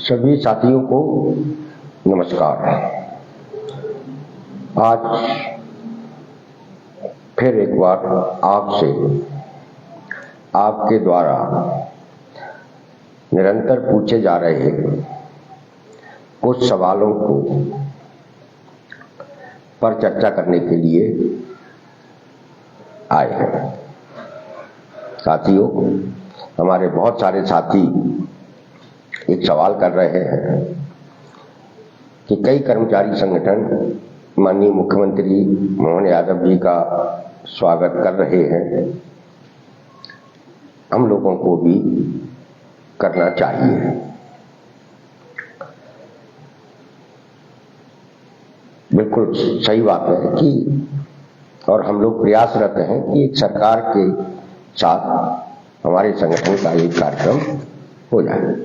सभी साथियों को नमस्कार। आज फिर एक बार आपसे आपके द्वारा निरंतर पूछे जा रहे कुछ सवालों को पर चर्चा करने के लिए आए हैं। साथियों, हमारे बहुत सारे साथी एक सवाल कर रहे हैं कि कई कर्मचारी संगठन माननीय मुख्यमंत्री मोहन यादव जी का स्वागत कर रहे हैं, हम लोगों को भी करना चाहिए। बिल्कुल सही बात है कि और हम लोग प्रयासरत हैं कि एक सरकार के साथ हमारे संगठन का एक कार्यक्रम हो जाए।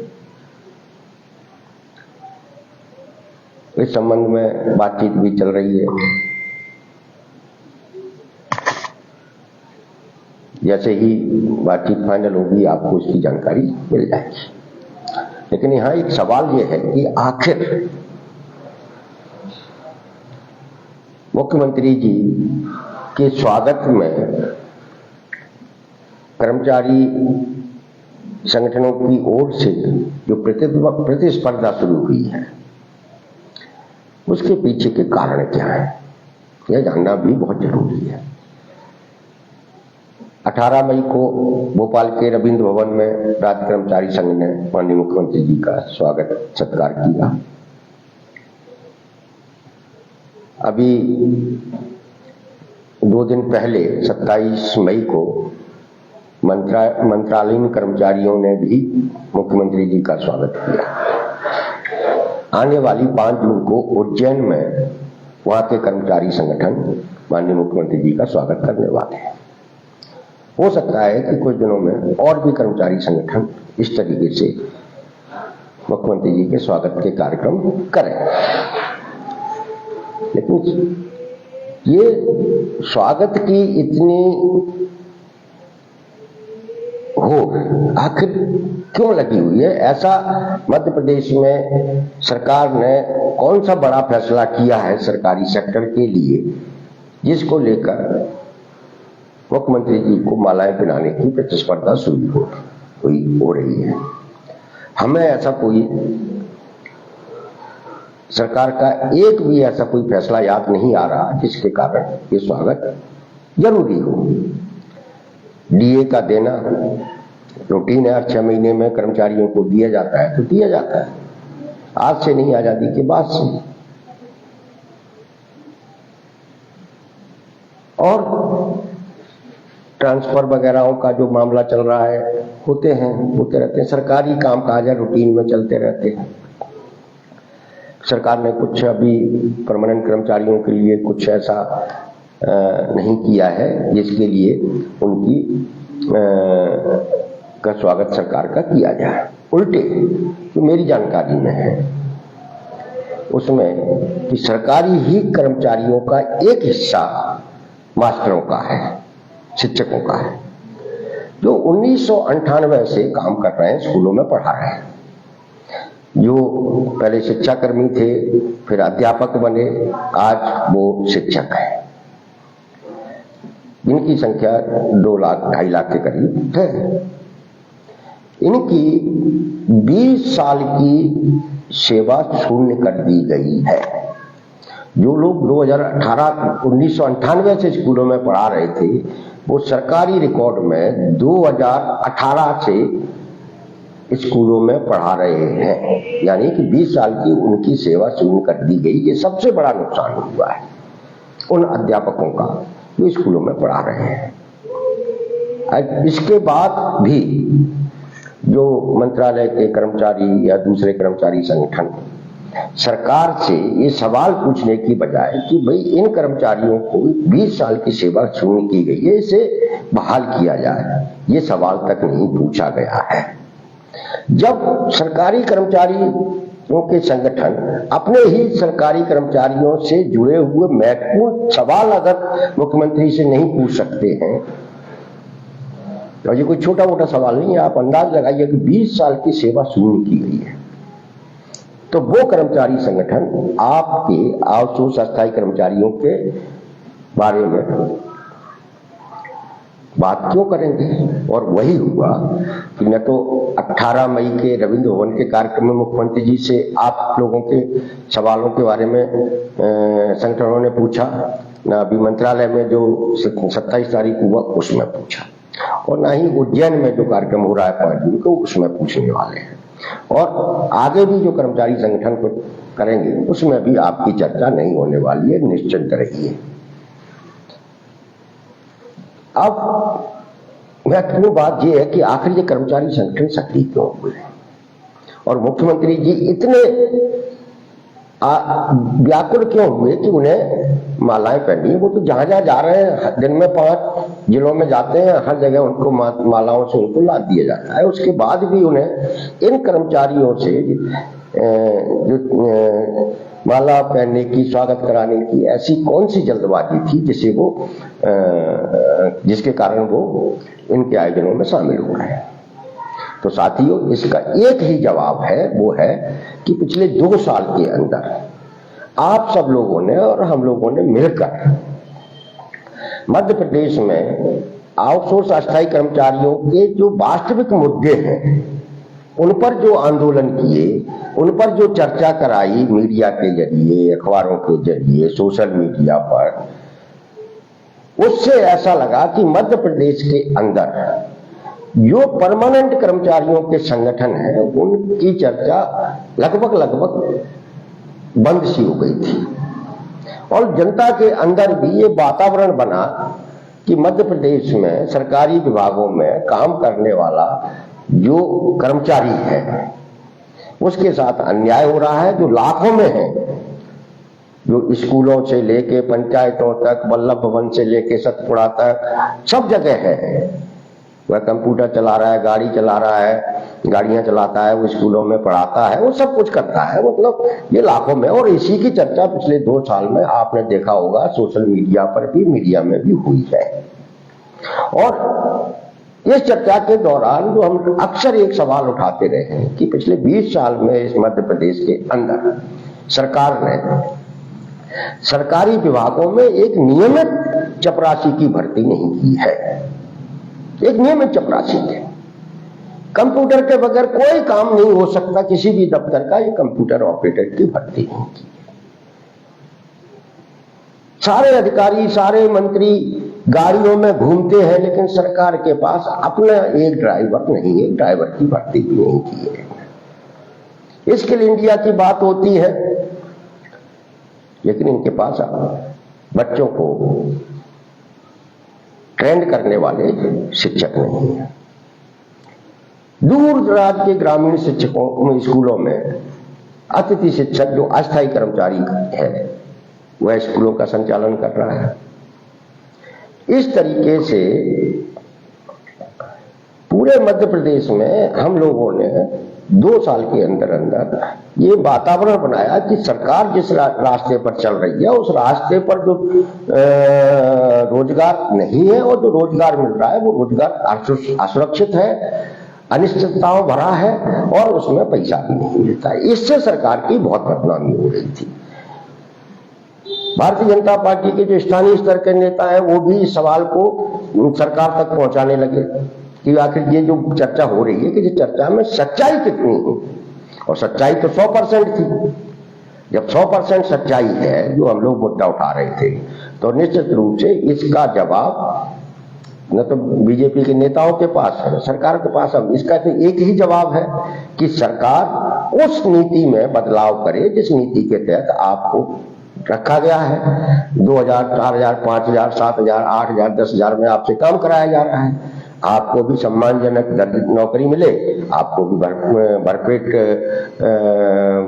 इस संबंध में बातचीत भी चल रही है। जैसे ही बातचीत फाइनल होगी आपको उसकी जानकारी मिल जाएगी। लेकिन यहाँ एक सवाल यह है कि आखिर मुख्यमंत्री जी के स्वागत में कर्मचारी संगठनों की ओर से जो प्रतिस्पर्धा शुरू हुई है, उसके पीछे के कारण क्या है, यह जानना भी बहुत जरूरी है। 18 मई को भोपाल के रविंद्र भवन में राज्य कर्मचारी संघ ने माननीय मुख्यमंत्री जी का स्वागत सत्कार किया। अभी 2 दिन पहले 27 मई को मंत्रालयीन कर्मचारियों ने भी मुख्यमंत्री जी का स्वागत किया। आने वाली 5 जून को उज्जैन में वहां के कर्मचारी संगठन माननीय मुख्यमंत्री जी का स्वागत करने वाले हैं। हो सकता है कि कुछ दिनों में और भी कर्मचारी संगठन इस तरीके से मुख्यमंत्री जी के स्वागत के कार्यक्रम करें। लेकिन ये स्वागत की इतनी हो आखिर क्यों लगी हुई है? ऐसा मध्य प्रदेश में सरकार ने कौन सा बड़ा फैसला किया है सरकारी सेक्टर के लिए, जिसको लेकर मुख्यमंत्री जी को मालाएं पहनाने की प्रतिस्पर्धा शुरू हो रही है? हमें ऐसा कोई सरकार का एक भी ऐसा कोई फैसला याद नहीं आ रहा जिसके कारण ये स्वागत जरूरी हो। डीए का देना रूटीन है, 6 महीने में कर्मचारियों को दिया जाता है तो दिया जाता है, आज से नहीं आजादी के बाद से। और ट्रांसफर वगैरह का जो मामला चल रहा है होते रहते हैं। सरकारी कामकाज है, रूटीन में चलते रहते हैं। सरकार ने कुछ अभी परमानेंट कर्मचारियों के लिए कुछ ऐसा नहीं किया है जिसके लिए उनकी का स्वागत सरकार का किया जाए। उल्टे जो मेरी जानकारी में है उसमें कि सरकारी ही कर्मचारियों का एक हिस्सा मास्टरों का है, शिक्षकों का है, जो 1998 से काम कर रहे हैं, स्कूलों में पढ़ा रहे हैं। जो पहले शिक्षाकर्मी थे, फिर अध्यापक बने, आज वो शिक्षक हैं। इनकी संख्या 2 लाख 2.5 लाख के करीब है। इनकी 20 साल की सेवा शून्य कर दी गई है। जो लोग 1998 से स्कूलों में पढ़ा रहे थे, वो सरकारी रिकॉर्ड में 2018 से स्कूलों में पढ़ा रहे हैं, यानी कि 20 साल की उनकी सेवा शून्य कर दी गई। ये सबसे बड़ा नुकसान हुआ है उन अध्यापकों का जो स्कूलों में पढ़ा रहे हैं। इसके बाद भी जो मंत्रालय के कर्मचारी या दूसरे कर्मचारी संगठन सरकार से ये सवाल पूछने की बजाय कि भाई इन कर्मचारियों को 20 साल की सेवा शून्य की गई है, इसे बहाल किया जाए, ये सवाल तक नहीं पूछा गया है। जब सरकारी कर्मचारियों के संगठन अपने ही सरकारी कर्मचारियों से जुड़े हुए महत्वपूर्ण सवाल अगर मुख्यमंत्री से नहीं पूछ सकते हैं, और ये कोई छोटा मोटा सवाल नहीं है, आप अंदाज लगाइए कि 20 साल की सेवा शून्य की गई है। तो वो कर्मचारी संगठन आपके आउटसोर्स अस्थायी कर्मचारियों के बारे में बात क्यों करेंगे? और वही हुआ कि न तो 18 मई के रविंद्र भवन के कार्यक्रम में मुख्यमंत्री जी से आप लोगों के सवालों के बारे में संगठनों ने पूछा, न अभी मंत्रालय में जो 27 तारीख हुआ उसमें पूछा, और ना ही उज्जैन में जो कार्यक्रम हो रहा है 5 जून को उसमें पूछने वाले हैं, और आगे भी जो कर्मचारी संगठन को करेंगे उसमें भी आपकी चर्चा नहीं होने वाली है, निश्चिंत रहिए। अब महत्वपूर्ण बात यह है कि आखिर ये कर्मचारी संगठन सक्रिय क्यों हुए और मुख्यमंत्री जी इतने व्याकुल क्यों हुए कि उन्हें मालाएं पहनी। वो तो जहां जहां जा रहे हैं, दिन में 5 जिलों में जाते हैं, हर जगह उनको मालाओं से उनको लाद दिया जाता है। उसके बाद भी उन्हें इन कर्मचारियों से जो माला पहनने की, स्वागत कराने की ऐसी कौन सी जल्दबाजी थी जिसे वो जिसके कारण वो इनके आयोजनों में शामिल हो रहे हैं। तो साथियों, इसका एक ही जवाब है, वो है कि पिछले 2 साल के अंदर आप सब लोगों ने और हम लोगों ने मिलकर मध्य प्रदेश में आउटसोर्स अस्थायी कर्मचारियों के जो वास्तविक मुद्दे हैं उन पर जो आंदोलन किए, उन पर जो चर्चा कराई मीडिया के जरिए, अखबारों के जरिए, सोशल मीडिया पर, उससे ऐसा लगा कि मध्य प्रदेश के अंदर जो परमानेंट कर्मचारियों के संगठन हैं उनकी चर्चा लगभग बंद सी हो गई थी, और जनता के अंदर भी ये वातावरण बना कि मध्य प्रदेश में सरकारी विभागों में काम करने वाला जो कर्मचारी है उसके साथ अन्याय हो रहा है, जो लाखों में है, जो स्कूलों से लेके पंचायतों तक, वल्लभ भवन से लेके सतपुड़ा तक सब जगह है। वह कंप्यूटर चला रहा है, गाड़ी चला रहा है, गाड़ियां चलाता है, वो स्कूलों में पढ़ाता है, वो सब कुछ करता है, मतलब ये लाखों में। और इसी की चर्चा पिछले 2 साल में आपने देखा होगा सोशल मीडिया पर भी, मीडिया में भी हुई है। और इस चर्चा के दौरान जो हम अक्सर एक सवाल उठाते रहे हैं कि पिछले 20 साल में इस मध्य प्रदेश के अंदर सरकार ने सरकारी विभागों में एक नियमित चपरासी की भर्ती नहीं की है। एक नियमित चपरासी है, कंप्यूटर के बगैर कोई काम नहीं हो सकता किसी भी दफ्तर का, ये कंप्यूटर ऑपरेटर की भर्ती नहीं की। सारे अधिकारी, सारे मंत्री गाड़ियों में घूमते हैं, लेकिन सरकार के पास अपना एक ड्राइवर नहीं है, ड्राइवर की भर्ती भी नहीं की है। स्किल इंडिया की बात होती है, लेकिन इनके पास बच्चों को ट्रेंड करने वाले शिक्षक नहीं है। दूर दराज के ग्रामीण शिक्षकों स्कूलों में अतिथि शिक्षक जो अस्थायी कर्मचारी है वह स्कूलों का संचालन कर रहा है। इस तरीके से पूरे मध्य प्रदेश में हम लोगों ने 2 साल के अंदर ये वातावरण बनाया कि सरकार जिस रास्ते पर चल रही है उस रास्ते पर जो रोजगार नहीं है और जो रोजगार मिल रहा है वो रोजगार असुरक्षित है, अनिश्चितताओं भरा है और उसमें पैसा भी नहीं मिलता है। इससे सरकार की बहुत बदनामी हो रही थी। भारतीय जनता पार्टी के जो स्थानीय स्तर के नेता हैं वो भी इस सवाल को सरकार तक पहुंचाने लगे कि आखिर ये जो चर्चा हो रही है कि इस चर्चा में सच्चाई कितनी है, और सच्चाई तो 100% थी। जब 100% सच्चाई है जो हम लोग मुद्दा उठा रहे थे, तो निश्चित रूप से इसका जवाब न तो बीजेपी के नेताओं के पास है, सरकार के पास है। इसका तो एक ही जवाब है कि सरकार उस नीति में बदलाव करे जिस नीति के तहत आपको रखा गया है। 2000, 4000, 5000, 7000, 8000, 10000 में आपसे काम कराया जा रहा है। आपको भी सम्मानजनक नौकरी मिले, आपको भी भरपेट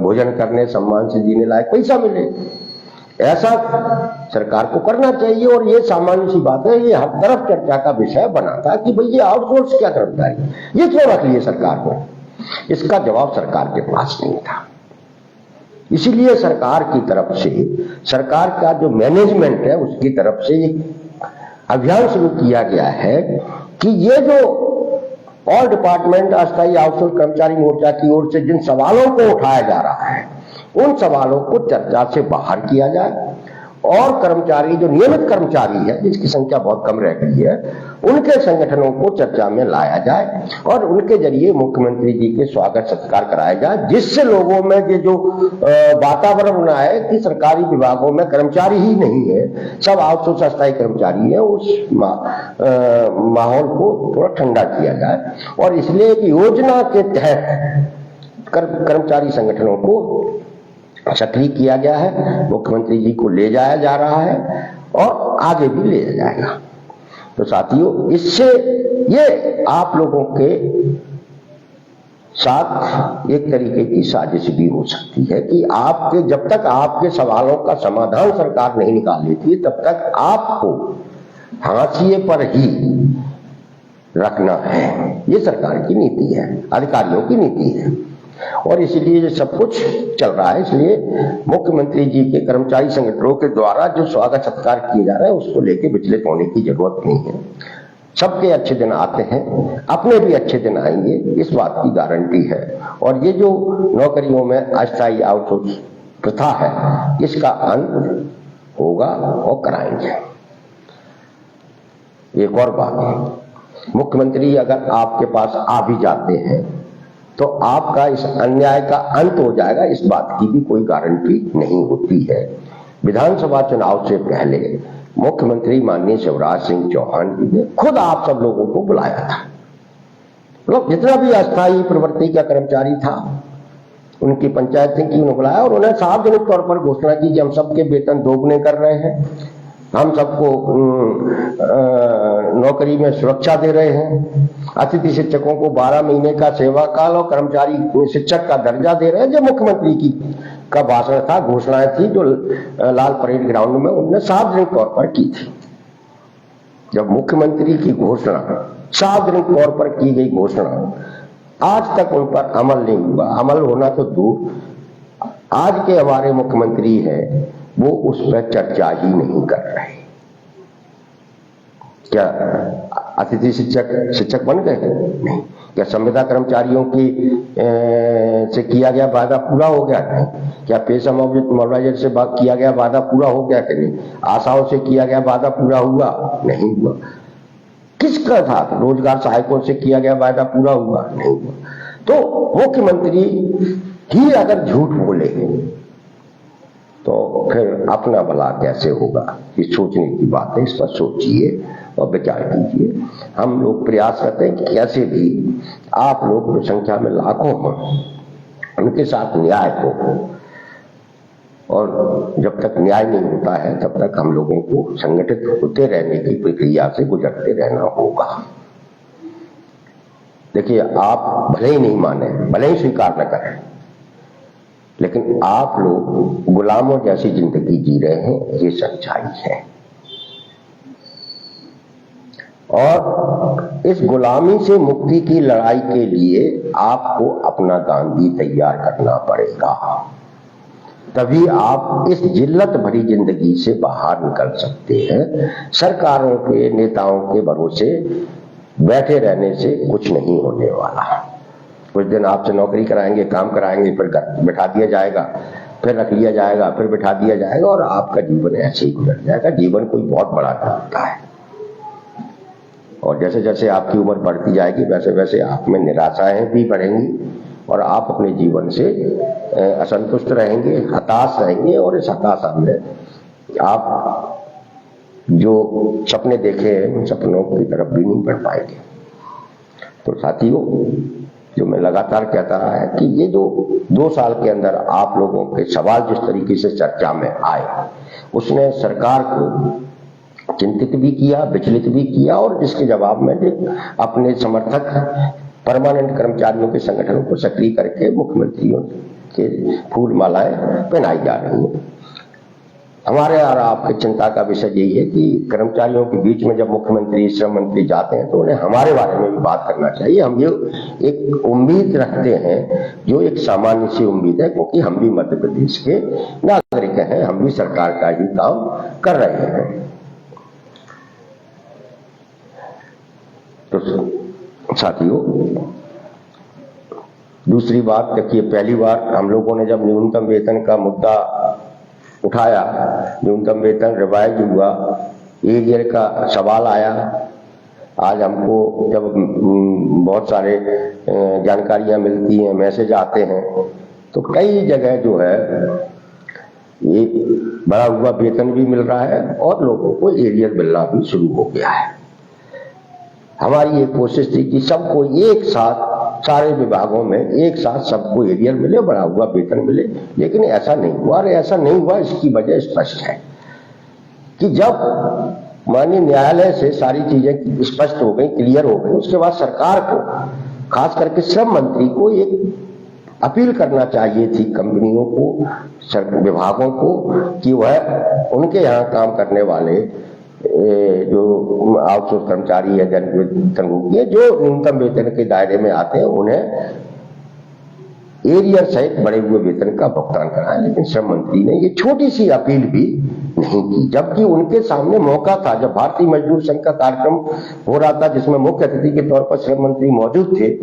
भोजन करने, सम्मान से जीने लायक पैसा मिले, ऐसा सरकार को करना चाहिए। और ये सामान्य सी बात है, ये हर तरफ चर्चा का विषय बना था कि भाई ये आउटसोर्स क्या कर्मचारी ये क्यों रख लिए सरकार ने। इसका जवाब सरकार के पास नहीं था। इसीलिए सरकार की तरफ से, सरकार का जो मैनेजमेंट है उसकी तरफ से एक अभियान शुरू किया गया है कि ये जो ऑल डिपार्टमेंट अस्थायी आउटसोर्स कर्मचारी मोर्चा की ओर से जिन सवालों को उठाया जा रहा है उन सवालों को चर्चा से बाहर किया जाए और कर्मचारी जो नियमित कर्मचारी है जिसकी संख्या बहुत कम रह गई है उनके संगठनों को चर्चा में लाया जाए और उनके जरिए मुख्यमंत्री जी के स्वागत सत्कार कराया जाए, जिससे लोगों में ये जो वातावरण बना है कि सरकारी विभागों में कर्मचारी ही नहीं है, सब आउटसोर्स अस्थायी कर्मचारी है, उस माहौल को थोड़ा ठंडा किया जाए। और इसलिए एक योजना के तहत कर्मचारी संगठनों को सक्रिय किया गया है, मुख्यमंत्री जी को ले जाया जा रहा है और आगे भी ले जाएगा। तो साथियों, इससे ये आप लोगों के साथ एक तरीके की साजिश भी हो सकती है कि आपके जब तक आपके सवालों का समाधान सरकार नहीं निकाल लेती तब तक आपको हाशिए पर ही रखना है। ये सरकार की नीति है, अधिकारियों की नीति है और इसलिए ये सब कुछ चल रहा है। इसलिए मुख्यमंत्री जी के कर्मचारी संगठनों के द्वारा जो स्वागत सत्कार किए जा रहे हैं उसको लेकर विचलित होने की जरूरत नहीं है। सबके अच्छे दिन आते हैं, अपने भी अच्छे दिन आएंगे, इस बात की गारंटी है। और ये जो नौकरियों में अस्थायी आउटसोर्स प्रथा है इसका अंत होगा और कराएंगे। एक और बात, मुख्यमंत्री अगर आपके पास आ भी जाते हैं तो आपका इस अन्याय का अंत हो जाएगा, इस बात की भी कोई गारंटी नहीं होती है। विधानसभा चुनाव से पहले मुख्यमंत्री माननीय शिवराज सिंह चौहान जी ने खुद आप सब लोगों को बुलाया था, मतलब जितना भी अस्थायी प्रवृत्ति का कर्मचारी था उनकी पंचायत थी कि उन्हें बुलाया और उन्हें सार्वजनिक तौर पर घोषणा की कि हम सबके वेतन दोगुने कर रहे हैं, हम सबको नौकरी में सुरक्षा दे रहे हैं, अतिथि शिक्षकों को 12 महीने का सेवा काल और कर्मचारी शिक्षक का दर्जा दे रहे हैं। जो मुख्यमंत्री की का भाषण था, घोषणाएं थी जो लाल परेड ग्राउंड में उन्होंने सार्वजनिक तौर पर की थी। जब मुख्यमंत्री की घोषणा सार्वजनिक तौर पर की गई घोषणा आज तक उन पर अमल नहीं हुआ, अमल होना तो दूर, आज के हमारे मुख्यमंत्री हैं वो उस पर चर्चा ही नहीं कर रहे। क्या अतिथि शिक्षक बन गए? नहीं। क्या संविदा कर्मचारियों की से किया गया वादा पूरा हो गया? नहीं। क्या पेशा मोबाइजर से किया गया वादा पूरा हो गया कि नहीं? आशाओं से किया गया वादा पूरा हुआ? नहीं हुआ। किसका था? रोजगार सहायकों से किया गया वादा पूरा हुआ? नहीं हुआ। तो मुख्यमंत्री ही अगर झूठ बोले तो फिर अपना भला कैसे होगा? ये सोचने की बात है, इस पर सोचिए और विचार कीजिए। हम लोग प्रयास करते हैं कि कैसे भी आप लोग संख्या में लाखों हों, उनके साथ न्याय हो, और जब तक न्याय नहीं होता है तब तक हम लोगों को संगठित होते रहने की प्रक्रिया से गुजरते रहना होगा। देखिए, आप भले ही नहीं माने, भले ही स्वीकार न करें, लेकिन आप लोग गुलामों जैसी जिंदगी जी रहे हैं, ये सच्चाई है। और इस गुलामी से मुक्ति की लड़ाई के लिए आपको अपना गांधी तैयार करना पड़ेगा, तभी आप इस जिल्लत भरी जिंदगी से बाहर निकल सकते हैं। सरकारों के नेताओं के भरोसे बैठे रहने से कुछ नहीं होने वाला। कुछ दिन आपसे नौकरी कराएंगे, काम कराएंगे, फिर बैठा दिया जाएगा, फिर रख लिया जाएगा, फिर बैठा दिया जाएगा और आपका जीवन ऐसे ही गुजर जाएगा। जीवन कोई बहुत बड़ा होता है और जैसे जैसे आपकी उम्र बढ़ती जाएगी वैसे वैसे आप में निराशाएं भी बढ़ेंगी और आप अपने जीवन से असंतुष्ट रहेंगे, हताश रहेंगे और इस हताशा में आप जो सपने देखे हैं उन सपनों की तरफ भी नहीं बढ़ पाएंगे। तो साथियों, जो मैं लगातार कहता रहा है कि ये जो 2 साल के अंदर आप लोगों के सवाल जिस तरीके से चर्चा में आए उसने सरकार को चिंतित भी किया, विचलित भी किया और जिसके जवाब में अपने समर्थक परमानेंट कर्मचारियों के संगठनों को सक्रिय करके मुख्यमंत्रियों के फूल मालाएं पहनाई जा रही हैं। हमारे और आपकी चिंता का विषय यही है कि कर्मचारियों के बीच में जब मुख्यमंत्री, श्रम मंत्री जाते हैं तो उन्हें हमारे बारे में भी बात करना चाहिए। हम ये एक उम्मीद रखते हैं जो एक सामान्य सी उम्मीद है, क्योंकि हम भी मध्य प्रदेश के नागरिक हैं, हम भी सरकार का ही काम कर रहे हैं। तो साथियों, दूसरी बात देखिए, पहली बार हम लोगों ने जब न्यूनतम वेतन का मुद्दा उठाया, न्यूनतम वेतन रिवाइज हुआ, एक ईयर का सवाल आया, आज हमको जब बहुत सारे जानकारियां मिलती हैं, मैसेज आते हैं, तो कई जगह जो है ये बढ़ा हुआ वेतन भी मिल रहा है और लोगों को एरियर मिलना भी शुरू हो गया है। हमारी ये कोशिश थी कि सबको एक साथ, सारे विभागों में एक साथ सबको एरियर मिले, बढ़ा हुआ वेतन मिले, लेकिन ऐसा नहीं हुआ। और ऐसा नहीं हुआ, इसकी वजह स्पष्ट है कि जब माननीय न्यायालय से सारी चीजें स्पष्ट हो गई, क्लियर हो गई, उसके बाद सरकार को, खास करके श्रम मंत्री को एक अपील करना चाहिए थी कंपनियों को, विभागों को, कि वह उनके यहाँ काम करने वाले जो आउटसोर्स कर्मचारी है, जनभोगी, जो न्यूनतम वेतन के दायरे में आते हैं, उन्हें एरियर सहित बढ़े हुए वेतन का भुगतान कराएं। लेकिन श्रम मंत्री ने ये छोटी सी अपील भी नहीं की, जबकि उनके सामने मौका था। जब भारतीय मजदूर संघ का कार्यक्रम हो रहा था, जिसमें मुख्य अतिथि के तौर पर श्रम मंत्री मौजूद थे,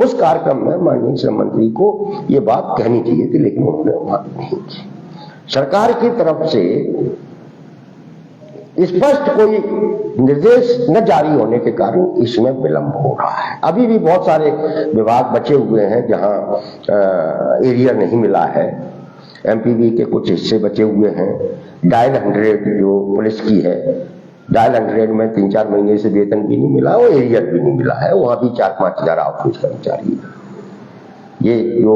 उस कार्यक्रम में माननीय श्रम मंत्री को ये बात कहनी चाहिए थी, लेकिन उन्होंने बात नहीं की। सरकार की तरफ से स्पष्ट कोई निर्देश न जारी होने के कारण इसमें विलंब हो रहा है। अभी भी बहुत सारे विभाग बचे हुए हैं जहां एरियर नहीं मिला है। एमपीवी के कुछ हिस्से बचे हुए हैं। डायल 100 जो पुलिस की है, डायल 100 में 3-4 महीने से वेतन भी नहीं मिला और एरियर भी नहीं मिला है। वहां भी 4-5 हजार आउटसोर्स कर्मचारी। ये जो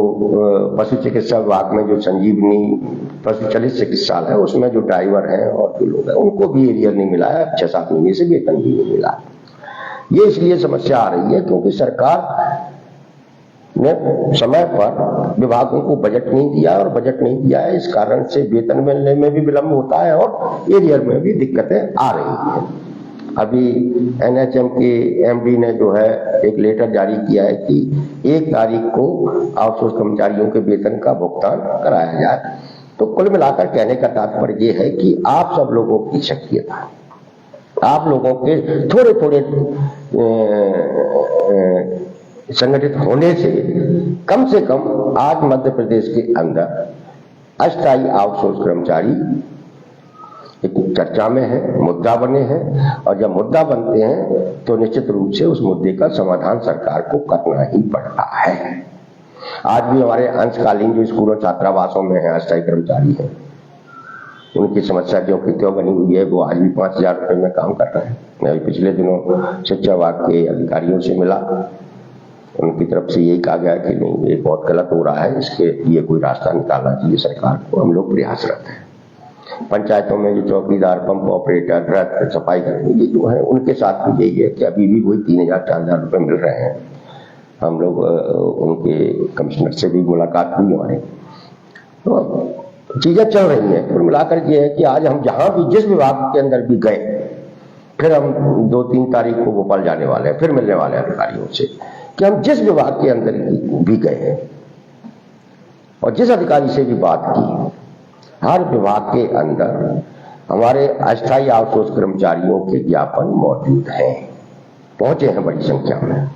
पशु चिकित्सा विभाग में जो संजीवनी पशु चलित चिकित्सालय है, उसमें जो ड्राइवर हैं और जो लोग हैं, उनको भी एरियर नहीं मिला है। 6-7 महीने से वेतन भी नहीं मिला है। ये इसलिए समस्या आ रही है क्योंकि सरकार ने समय पर विभागों को बजट नहीं दिया, और बजट नहीं दिया है, इस कारण से वेतन मिलने में भी विलंब होता है और एरियर में भी दिक्कतें आ रही हैं। अभी एनएचएम के एमडी ने जो है एक लेटर जारी किया है कि 1 तारीख को आउटसोर्स कर्मचारियों के वेतन का भुगतान कराया जाए। तो कुल मिलाकर कहने का तात्पर्य ये है कि आप सब लोगों की सक्रियता, आप लोगों के थोड़े थोड़े संगठित होने से कम आज मध्य प्रदेश के अंदर अस्थायी आउटसोर्स कर्मचारी एक चर्चा में है, मुद्दा बने हैं। और जब मुद्दा बनते हैं तो निश्चित रूप से उस मुद्दे का समाधान सरकार को करना ही पड़ता है। आज भी हमारे अंशकालीन जो स्कूलों छात्रावासों में है अस्थायी कर्मचारी हैं, उनकी समस्या जो कि त्यों बनी हुई है, वो आज भी 5,000 रुपये में काम कर रहे हैं। मैं पिछले दिनों शिक्षा विभाग के अधिकारियों से मिला, उनकी तरफ से यही कहा गया कि नहीं, ये बहुत गलत हो रहा है, इसके लिए कोई रास्ता निकालना चाहिए सरकार को। हम लोग प्रयासरत हैं। पंचायतों में जो चौकीदार, पंप ऑपरेटर, रथ, सफाई कर्मी जो है, उनके साथ भी यही है कि अभी भी वही 3,000-4,000 रुपये मिल रहे हैं। हम लोग उनके कमिश्नर से भी मुलाकात हुई हमारी, तो चीजें चल रही हैं। कुल मिलाकर ये है कि आज हम जहां भी जिस विभाग के अंदर भी गए, फिर हम 2-3 तारीख को भोपाल जाने वाले हैं, फिर मिलने वाले अधिकारियों से, कि हम जिस विभाग के अंदर भी गए हैं और जिस अधिकारी से भी बात की, हर विभाग के अंदर हमारे अस्थायी आउटसोर्स कर्मचारियों के ज्ञापन मौजूद हैं, पहुंचे हैं बड़ी संख्या में।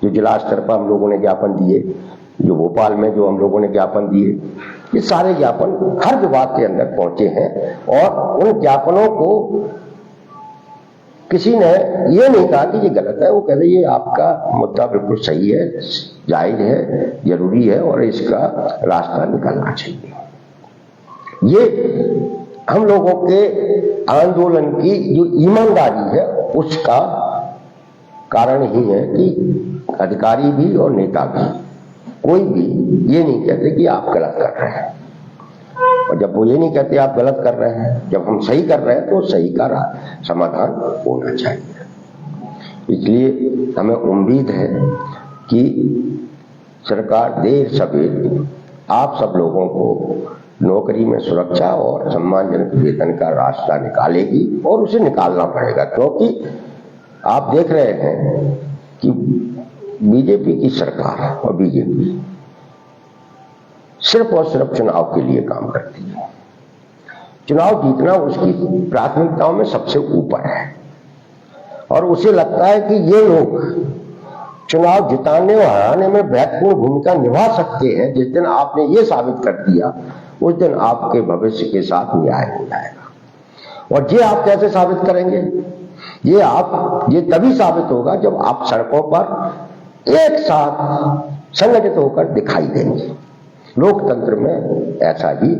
जो जिला स्तर पर हम लोगों ने ज्ञापन दिए, जो भोपाल में जो हम लोगों ने ज्ञापन दिए, ये सारे ज्ञापन हर विभाग के अंदर पहुंचे हैं। और उन ज्ञापनों को किसी ने ये नहीं कहा कि ये गलत है, वो कह रहे ये आपका मुद्दा बिल्कुल सही है, जायज है, जरूरी है और इसका रास्ता निकलना चाहिए। ये हम लोगों के आंदोलन की जो ईमानदारी है उसका कारण ही है कि अधिकारी भी और नेता भी, कोई भी ये नहीं कहते कि आप गलत कर रहे हैं। और जब वो ये नहीं कहते आप गलत कर रहे हैं, जब हम सही कर रहे हैं, तो सही का समाधान होना चाहिए। इसलिए हमें उम्मीद है कि सरकार देर सवेर आप सब लोगों को नौकरी में सुरक्षा और सम्मानजनक वेतन का रास्ता निकालेगी, और उसे निकालना पड़ेगा। क्योंकि आप देख रहे हैं कि बीजेपी की सरकार और बीजेपी सिर्फ और सिर्फ चुनाव के लिए काम करती है। चुनाव जीतना उसकी प्राथमिकताओं में सबसे ऊपर है, और उसे लगता है कि ये लोग चुनाव जिताने और हराने में महत्वपूर्ण भूमिका निभा सकते हैं, जिस दिन आपने ये साबित कर दिया, उस दिन आपके भविष्य के साथ न्याय हो जाएगा। और ये आप कैसे साबित करेंगे? ये तभी साबित होगा जब आप सड़कों पर एक साथ संगठित होकर दिखाई देंगे। लोकतंत्र में ऐसा ही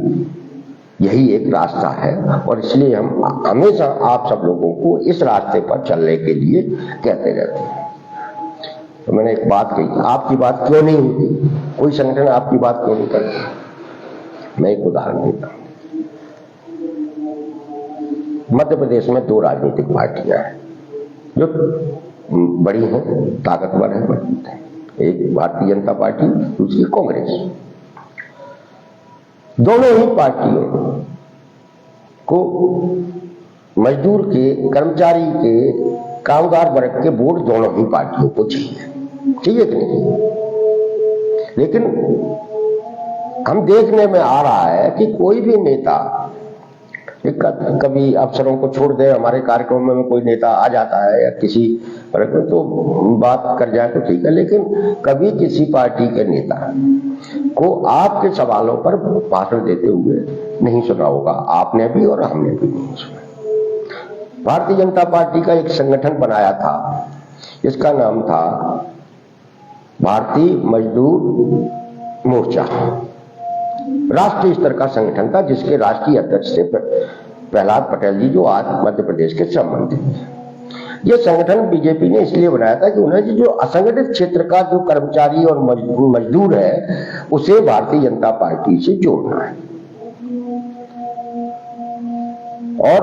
यही एक रास्ता है, और इसलिए हम हमेशा आप सब लोगों को इस रास्ते पर चलने के लिए कहते रहते हैं। तो मैंने एक बात कही, आपकी बात क्यों नहीं होती? कोई संगठन आपकी बात क्यों नहीं करता? मैं एक उदाहरण देता हूं। मध्य प्रदेश में 2 राजनीतिक पार्टियां हैं जो बड़ी हैं, ताकतवर हैं, मजबूत हैं। एक भारतीय जनता पार्टी, दूसरी कांग्रेस। दोनों ही पार्टियों को मजदूर के, कर्मचारी के, कामगार वर्ग के वोट दोनों ही पार्टियों को चाहिए कि नहीं? लेकिन हम देखने में आ रहा है कि कोई भी नेता कभी अफसरों को छोड़ दे, हमारे कार्यक्रम में कोई नेता आ जाता है या किसी वर्ग में तो बात कर जाए तो ठीक है, लेकिन कभी किसी पार्टी के नेता को आपके सवालों पर भाषण देते हुए नहीं सुना होगा, आपने भी और हमने भी नहीं सुना। भारतीय जनता पार्टी का एक संगठन बनाया था, इसका नाम था भारतीय मजदूर मोर्चा। राष्ट्रीय स्तर का संगठन था, जिसके राष्ट्रीय अध्यक्ष थे प्रहलाद पटेल जी, जो आज मध्य प्रदेश के संबंधित हैं। यह संगठन बीजेपी ने इसलिए बनाया था कि उन्हें जो असंगठित क्षेत्र का जो कर्मचारी और मजदूर है, उसे भारतीय जनता पार्टी से जोड़ना है। और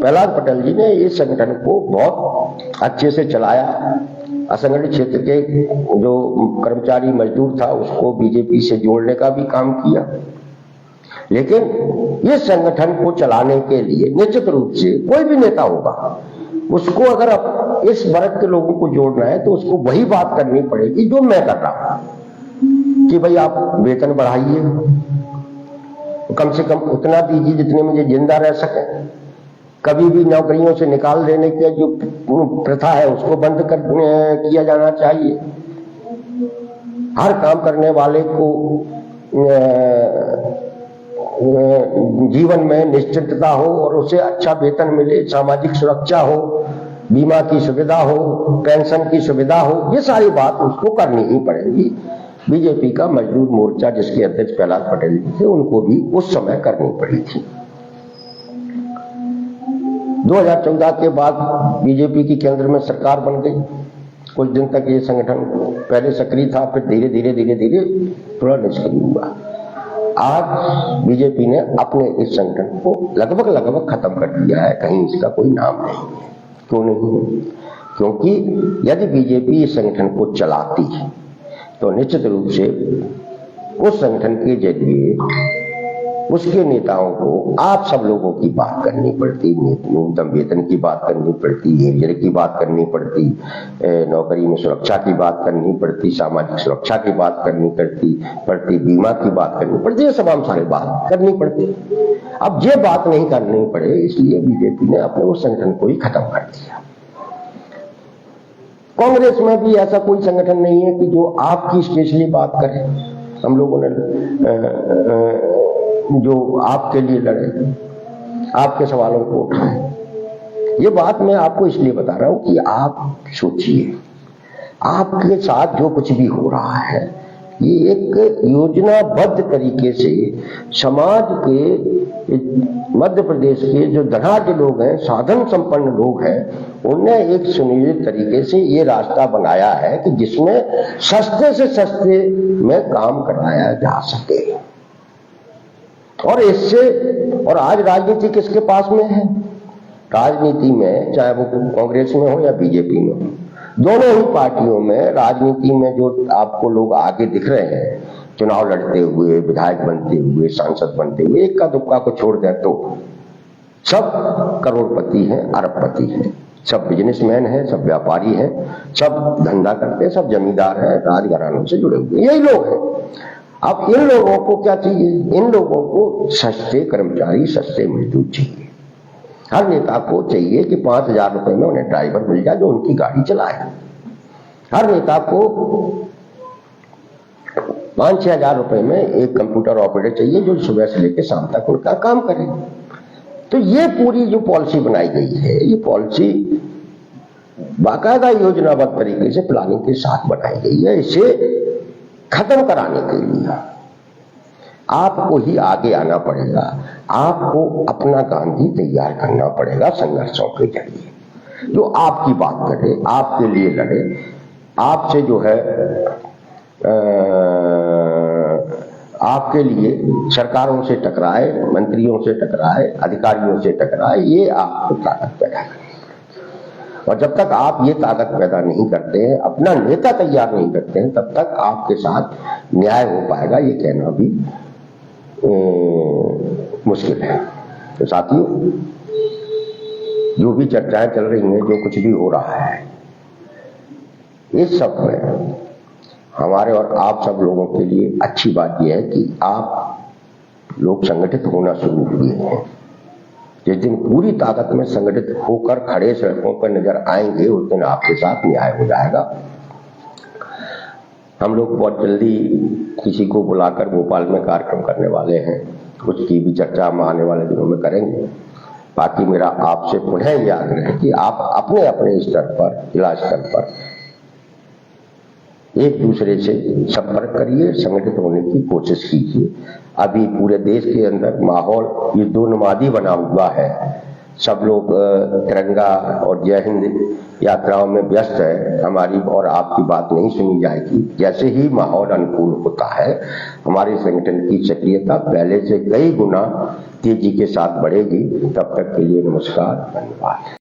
प्रहलाद पटेल जी ने इस संगठन को बहुत अच्छे से चलाया। असंगठित क्षेत्र के जो कर्मचारी मजदूर था, उसको बीजेपी से जोड़ने का भी काम किया। लेकिन इस संगठन को चलाने के लिए निश्चित रूप से कोई भी नेता होगा, उसको अगर इस वर्ग के लोगों को जोड़ना है तो उसको वही बात करनी पड़ेगी जो मैं कर रहा हूं कि भाई आप वेतन बढ़ाइए, कम से कम उतना दीजिए जितने मुझे जिंदा रह सके। कभी भी नौकरियों से निकाल देने की जो प्रथा है उसको बंद किया जाना चाहिए। हर काम करने वाले को जीवन में निश्चितता हो और उसे अच्छा वेतन मिले, सामाजिक सुरक्षा हो, बीमा की सुविधा हो, पेंशन की सुविधा हो, ये सारी बात उसको करनी ही पड़ेगी। बीजेपी का मजदूर मोर्चा, जिसके अध्यक्ष प्रहलाद पटेल जी थे, उनको भी उस समय करनी पड़ी थी। 2014 के बाद बीजेपी की केंद्र में सरकार बन गई। कुछ दिन तक ये संगठन पहले सक्रिय था, फिर धीरे धीरे थोड़ा निष्क्रिय हुआ। आज बीजेपी ने अपने इस संगठन को लगभग खत्म कर दिया है, कहीं इसका कोई नाम नहीं है। क्यों नहीं? क्योंकि यदि बीजेपी इस संगठन को चलाती है तो निश्चित रूप से उस संगठन के जरिए उसके नेताओं को आप सब लोगों की बात करनी पड़ती, न्यूनतम वेतन की बात करनी पड़ती, हेरियर की बात करनी पड़ती, नौकरी में सुरक्षा की बात करनी पड़ती, सामाजिक सुरक्षा की बात करनी पड़ती, बीमा की बात करनी पड़ती, ये तमाम सारी बात करनी पड़ती। अब ये बात नहीं करनी पड़े, इसलिए बीजेपी ने अपने उस संगठन को ही खत्म कर दिया। कांग्रेस में भी ऐसा कोई संगठन नहीं है कि जो आपकी स्पेशली बात करे। हम लोगों ने जो आपके लिए लड़े, आपके सवालों को उठाए। ये बात मैं आपको इसलिए बता रहा हूं कि आप सोचिए, आपके साथ जो कुछ भी हो रहा है, ये एक योजनाबद्ध तरीके से समाज के, मध्य प्रदेश के जो धनाढ्य लोग हैं, साधन संपन्न लोग हैं, उन्हें एक सुनियोजित तरीके से ये रास्ता बनाया है कि जिसमें सस्ते से सस्ते में काम कराया जा सके। और इससे, और आज राजनीति किसके पास में है? राजनीति में, चाहे वो कांग्रेस में हो या बीजेपी में हो, दोनों ही पार्टियों में राजनीति में जो आपको लोग आगे दिख रहे हैं, चुनाव लड़ते हुए, विधायक बनते हुए, सांसद बनते हुए, एक का दुक्का को छोड़ दें तो सब करोड़पति हैं, अरबपति हैं, सब बिजनेसमैन हैं, सब व्यापारी हैं, सब धंधा करते हैं, सब जमींदार हैं, राजघरानों से जुड़े हुए, यही लोग हैं। अब इन लोगों को क्या चाहिए? इन लोगों को सस्ते कर्मचारी, सस्ते मजदूर चाहिए। हर नेता को चाहिए कि 5,000 रुपए में उन्हें ड्राइवर मिल जाए जो उनकी गाड़ी चलाए। हर नेता को 5-6 हजार रुपए में एक कंप्यूटर ऑपरेटर चाहिए जो सुबह से लेकर शाम तक उनका काम करे। तो ये पूरी जो पॉलिसी बनाई गई है, ये पॉलिसी बाकायदा योजनाबद्ध तरीके से प्लानिंग के साथ बनाई गई है। इसे खत्म कराने के लिए आपको ही आगे आना पड़ेगा, आपको अपना गांधी तैयार करना पड़ेगा संघर्षों के जरिए, जो आपकी बात करे, आपके लिए लड़े, आपसे जो है आपके लिए सरकारों से टकराए, मंत्रियों से टकराए, अधिकारियों से टकराए, ये आपको ताकत पैदा करे। और जब तक आप ये ताकत पैदा नहीं करते हैं, अपना नेता तैयार नहीं करते हैं, तब तक आपके साथ न्याय हो पाएगा ये कहना भी मुश्किल है। तो साथियों, जो भी चर्चाएं चल रही हैं, जो कुछ भी हो रहा है, इस सब में हमारे और आप सब लोगों के लिए अच्छी बात यह है कि आप लोग संगठित होना शुरू हुए हैं। जिस दिन पूरी ताकत में संगठित होकर खड़े सड़कों पर नजर आएंगे, उस दिन आपके साथ न्याय हो जाएगा। हम लोग बहुत जल्दी किसी को बुलाकर भोपाल में कार्यक्रम करने वाले हैं, कुछ की भी चर्चा हम आने वाले दिनों में करेंगे। बाकी मेरा आपसे पुनः यह आग्रह है कि आप अपने अपने स्तर पर, जिला स्तर पर एक दूसरे से संपर्क करिए, संगठित होने की कोशिश कीजिए। अभी पूरे देश के अंदर माहौल युद्धोन्मादी बना हुआ है, सब लोग तिरंगा और जय हिंद यात्राओं में व्यस्त है। हमारी और आपकी बात नहीं सुनी जाएगी। जैसे ही माहौल अनुकूल होता है, हमारे संगठन की सक्रियता पहले से कई गुना तेजी के साथ बढ़ेगी। तब तक के लिए नमस्कार, धन्यवाद।